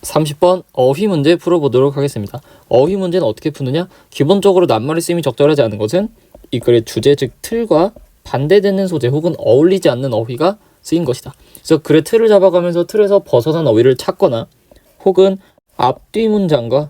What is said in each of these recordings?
30번 어휘 문제 풀어보도록 하겠습니다. 어휘 문제는 어떻게 푸느냐? 기본적으로 낱말의 쓰임이 적절하지 않은 것은 이 글의 주제 즉 틀과 반대되는 소재 혹은 어울리지 않는 어휘가 쓰인 것이다. 그래서 글의 틀을 잡아가면서 틀에서 벗어난 어휘를 찾거나 혹은 앞뒤 문장과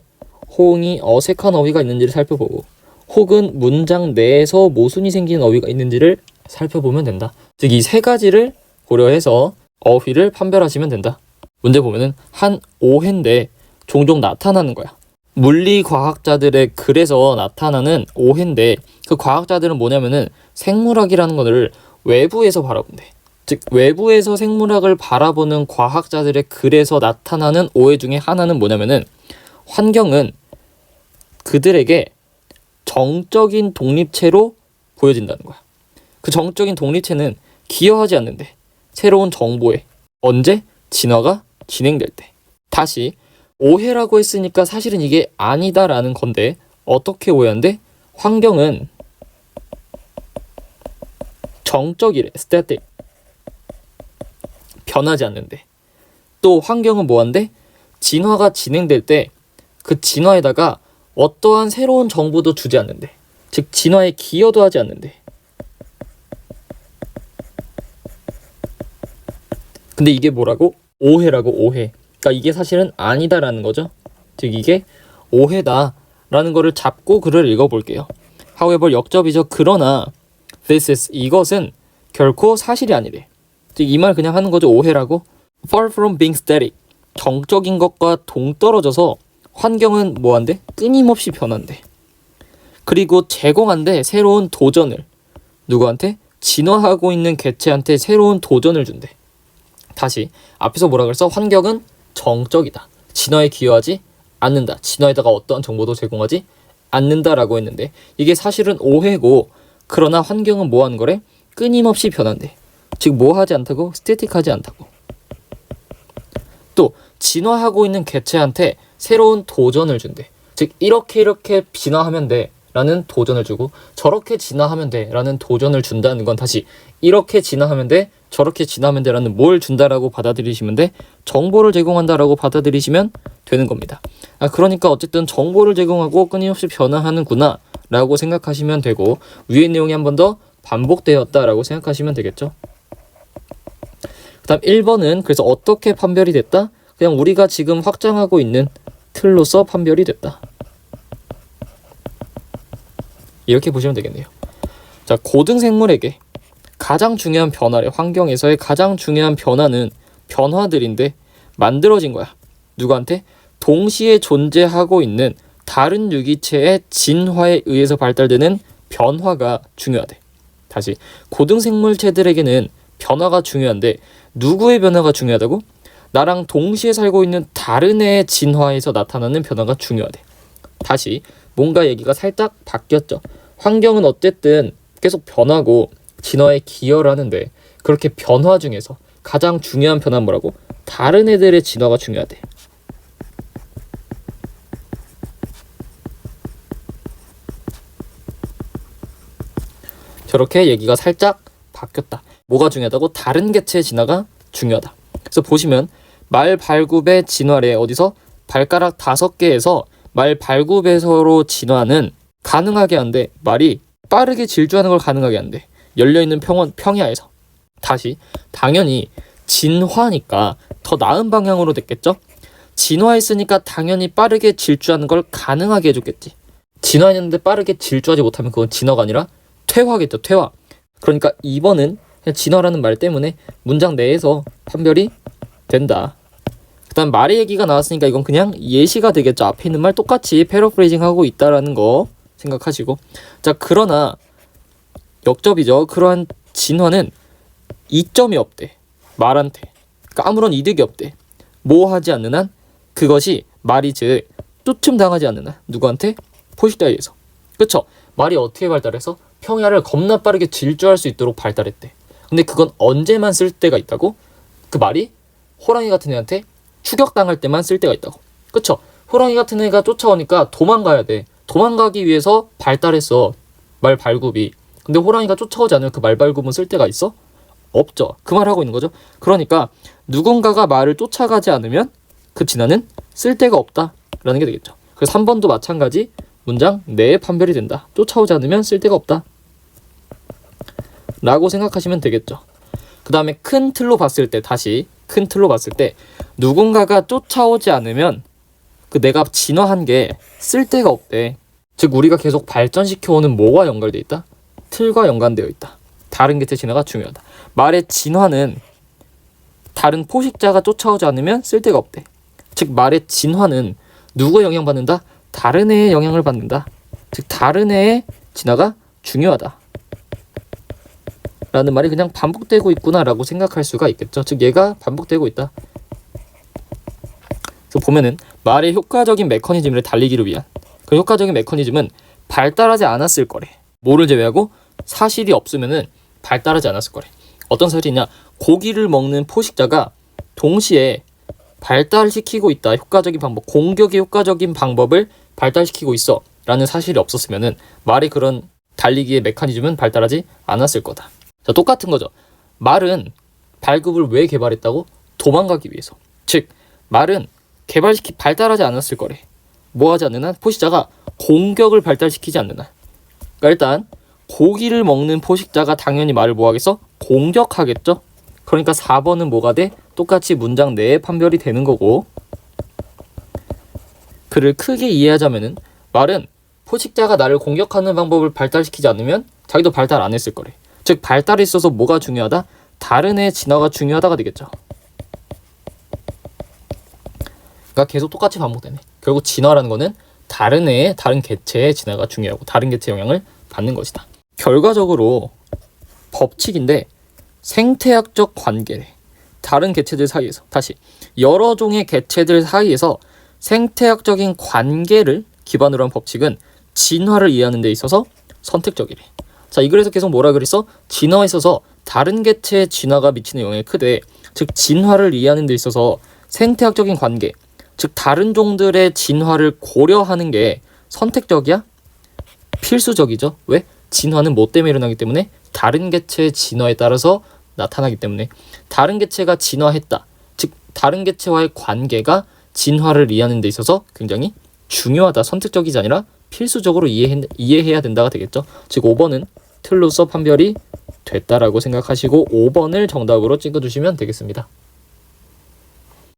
호응이 어색한 어휘가 있는지를 살펴보고 혹은 문장 내에서 모순이 생기는 어휘가 있는지를 살펴보면 된다. 즉 이 세 가지를 고려해서 어휘를 판별하시면 된다. 문제 보면은 한 오해인데 종종 나타나는 거야. 물리과학자들의 글에서 나타나는 오해인데 그 과학자들은 뭐냐면은 생물학이라는 것을 외부에서 바라본대. 즉 외부에서 생물학을 바라보는 과학자들의 글에서 나타나는 오해 중에 하나는 뭐냐면은 환경은 그들에게 정적인 독립체로 보여진다는 거야. 그 정적인 독립체는 기여하지 않는데 새로운 정보에 언제? 진화가 진행될 때. 다시 오해라고 했으니까 사실은 이게 아니다라는 건데 어떻게 오해한대? 환경은 정적이래. static. 변하지 않는데. 또 환경은 뭐한데? 진화가 진행될 때 그 진화에다가 어떠한 새로운 정보도 주지 않는데. 즉 진화에 기여도 하지 않는데. 근데 이게 뭐라고? 오해라고. 오해. 그러니까 이게 사실은 아니다라는 거죠. 즉 이게 오해다라는 거를 잡고 글을 읽어볼게요. However 역접이죠. 그러나 this is 이것은 결코 사실이 아니래. 즉 이 말 그냥 하는 거죠. 오해라고. Far from being static. 정적인 것과 동떨어져서 환경은 뭐한대? 끊임없이 변한대. 그리고 제공한대. 새로운 도전을. 누구한테? 진화하고 있는 개체한테 새로운 도전을 준대. 다시 앞에서 뭐라 그랬어? 환경은 정적이다. 진화에 기여하지 않는다. 진화에다가 어떠한 정보도 제공하지 않는다라고 했는데 이게 사실은 오해고 그러나 환경은 뭐 하는 거래? 끊임없이 변한대. 즉 뭐 하지 않다고? 스태틱하지 않다고. 또 진화하고 있는 개체한테 새로운 도전을 준대. 즉 이렇게 진화하면 돼 라는 도전을 주고 저렇게 진화하면 돼 라는 도전을 준다는 건 다시 이렇게 진화하면 돼 저렇게 진화하면 돼 라는 뭘 준다라고 받아들이시면 돼 정보를 제공한다라고 받아들이시면 되는 겁니다. 그러니까 어쨌든 정보를 제공하고 끊임없이 변화하는구나 라고 생각하시면 되고 위의 내용이 한 번 더 반복되었다 라고 생각하시면 되겠죠. 그 다음 1번은 그래서 어떻게 판별이 됐다? 그냥 우리가 지금 확장하고 있는 틀로서 판별이 됐다. 이렇게 보시면 되겠네요. 자, 고등생물에게 가장 중요한 변화래. 환경에서의 가장 중요한 변화는 변화들인데 만들어진 거야. 누구한테? 동시에 존재하고 있는 다른 유기체의 진화에 의해서 발달되는 변화가 중요하대. 다시 고등생물체들에게는 변화가 중요한데 누구의 변화가 중요하다고? 나랑 동시에 살고 있는 다른 애의 진화에서 나타나는 변화가 중요하대. 다시 뭔가 얘기가 살짝 바뀌었죠. 환경은 어쨌든 계속 변하고 진화에 기여를 하는데 그렇게 변화 중에서 가장 중요한 변화는 뭐라고? 다른 애들의 진화가 중요하대. 저렇게 얘기가 살짝 바뀌었다. 뭐가 중요하다고? 다른 개체의 진화가 중요하다. 그래서 보시면 말 발굽의 진화래. 어디서? 발가락 5개에서 말 발굽에서로 진화는 가능하게 한데 말이 빠르게 질주하는 걸 가능하게 한대. 열려있는 평야에서. 다시 당연히 진화니까 더 나은 방향으로 됐겠죠? 진화했으니까 당연히 빠르게 질주하는 걸 가능하게 해줬겠지. 진화했는데 빠르게 질주하지 못하면 그건 진화가 아니라 퇴화겠죠. 퇴화. 그러니까 2번은 그냥 진화라는 말 때문에 문장 내에서 판별이 된다. 그 다음 말의 얘기가 나왔으니까 이건 그냥 예시가 되겠죠. 앞에 있는 말 똑같이 패러프레이징 하고 있다라는 거 생각하시고. 자, 그러나 역접이죠. 그러한 진화는 이점이 없대. 말한테. 그러니까 아무런 이득이 없대. 뭐 하지 않는 한 그것이 말이 즉 쫓음당하지 않는 한 누구한테? 포식자에 의해서. 그쵸? 말이 어떻게 발달해서? 평야를 겁나 빠르게 질주할 수 있도록 발달했대. 근데 그건 언제만 쓸 때가 있다고? 그 말이 호랑이 같은 애한테 추격당할 때만 쓸 때가 있다고. 그쵸? 호랑이 같은 애가 쫓아오니까 도망가야 돼. 도망가기 위해서 발달했어. 말 발굽이. 근데 호랑이가 쫓아오지 않으면 그 말 발굽은 쓸 때가 있어? 없죠. 그 말 하고 있는 거죠. 그러니까 누군가가 말을 쫓아가지 않으면 그 진화는 쓸데가 없다라는 게 되겠죠. 그래서 3번도 마찬가지 문장 내에 판별이 된다. 쫓아오지 않으면 쓸데가 없다 라고 생각하시면 되겠죠. 그 다음에 큰 틀로 봤을 때, 다시 큰 틀로 봤을 때 누군가가 쫓아오지 않으면 그 내가 진화한 게 쓸데가 없대. 즉 우리가 계속 발전시켜오는 뭐와 연결되어 있다? 틀과 연관되어 있다. 다른 개체 진화가 중요하다. 말의 진화는 다른 포식자가 쫓아오지 않으면 쓸데가 없대. 즉 말의 진화는 누구의 영향받는다? 다른 애의 영향을 받는다. 즉 다른 애의 진화가 중요하다 라는 말이 그냥 반복되고 있구나 라고 생각할 수가 있겠죠. 즉 얘가 반복되고 있다. 그래서 보면은 말의 효과적인 메커니즘을 달리기를 위한 그 효과적인 메커니즘은 발달하지 않았을 거래. 뭐를 제외하고? 사실이 없으면은 발달하지 않았을 거래. 어떤 사실이냐? 고기를 먹는 포식자가 동시에 발달시키고 있다. 효과적인 방법, 공격의 효과적인 방법을 발달시키고 있어 라는 사실이 없었으면은 말의 그런 달리기의 메커니즘은 발달하지 않았을 거다. 자, 똑같은 거죠. 말은 발굽을 왜 개발했다고? 도망가기 위해서. 즉 말은 발달하지 않았을 거래. 뭐 하지 않는 한? 포식자가 공격을 발달시키지 않는 한. 그러니까 일단 고기를 먹는 포식자가 당연히 말을 뭐 하겠어? 공격하겠죠. 그러니까 4번은 뭐가 돼? 똑같이 문장 내에 판별이 되는 거고, 그를 크게 이해하자면은 말은 포식자가 나를 공격하는 방법을 발달시키지 않으면 자기도 발달 안 했을 거래. 즉 발달에 있어서 뭐가 중요하다? 다른 애의 진화가 중요하다가 되겠죠. 그러니까 계속 똑같이 반복되네. 결국 진화라는 거는 다른 애의, 다른 개체의 진화가 중요하고 다른 개체의 영향을 받는 것이다. 결과적으로 법칙인데 생태학적 관계래. 다른 개체들 사이에서, 다시 여러 종의 개체들 사이에서 생태학적인 관계를 기반으로 한 법칙은 진화를 이해하는 데 있어서 선택적이래. 자, 이 글에서 계속 뭐라 그랬어? 진화에 있어서 다른 개체의 진화가 미치는 영향이 크대. 즉 진화를 이해하는 데 있어서 생태학적인 관계, 즉 다른 종들의 진화를 고려하는 게 선택적이야? 필수적이죠. 왜? 진화는 뭐 때문에 일어나기 때문에? 다른 개체의 진화에 따라서 나타나기 때문에. 다른 개체가 진화했다. 즉 다른 개체와의 관계가 진화를 이해하는 데 있어서 굉장히 중요하다. 선택적이지 아니라 필수적으로 이해해야 된다가 되겠죠. 즉 5번은 틀로서 판별이 됐다라고 생각하시고 5번을 정답으로 찍어주시면 되겠습니다.